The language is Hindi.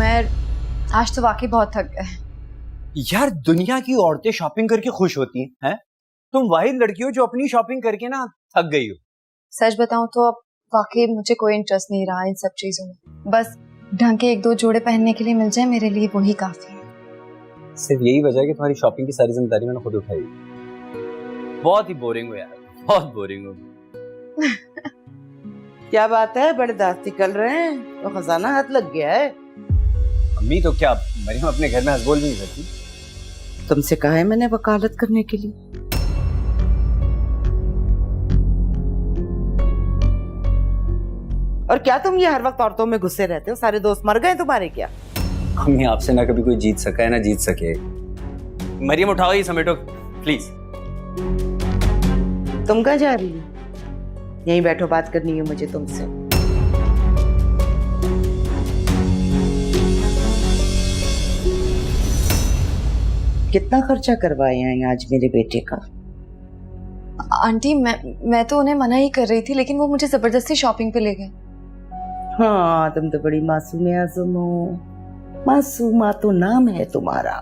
उमर, आज तो वाकई बहुत थक गए। यार दुनिया की औरतें शॉपिंग करके खुश होती हैं, तुम वाहिद लड़की हो जो अपनी शॉपिंग करके ना थक गई हो। सच बताऊं तो अब वाकई मुझे कोई इंटरेस्ट नहीं रहा इन सब चीजों में। बस ढंग के 1-2 जोड़े पहनने के लिए मिल जाए मेरे लिए वही काफी है। सिर्फ यही वजह है कि तुम्हारी शॉपिंग की सारी जिम्मेदारी मैंने खुद उठाई। बहुत ही बोरिंग हो यार, बहुत बोरिंग हो। क्या बात है, बड़े दांत निकल रहे हैं, तो खजाना हाथ लग गया है। अम्मी तो क्या मरियम अपने घर में हंसबोल भी नहीं करती। तुमसे कहा है मैंने वकालत करने के लिए। और क्या तुम ये हर वक्त औरतों में घुसे रहते हो? सारे दोस्त मर गए तुम्हारे क्या? अम्मी आपसे ना कभी कोई जीत सका है ना जीत सके। मरियम उठाओ ये समेटो प्लीज। तुम कहाँ जा रही हो? यहीं बैठो, बात करनी है मुझे तुमसे। कितना खर्चा करवाए हैं आज मेरे बेटे का? आंटी मैं तो उन्हें मना ही कर रही थी, लेकिन वो मुझे जबरदस्ती शॉपिंग पे ले गए। हाँ, तुम तो बड़ी मासूम आज़म हो। मासूमा तो नाम है तुम्हारा।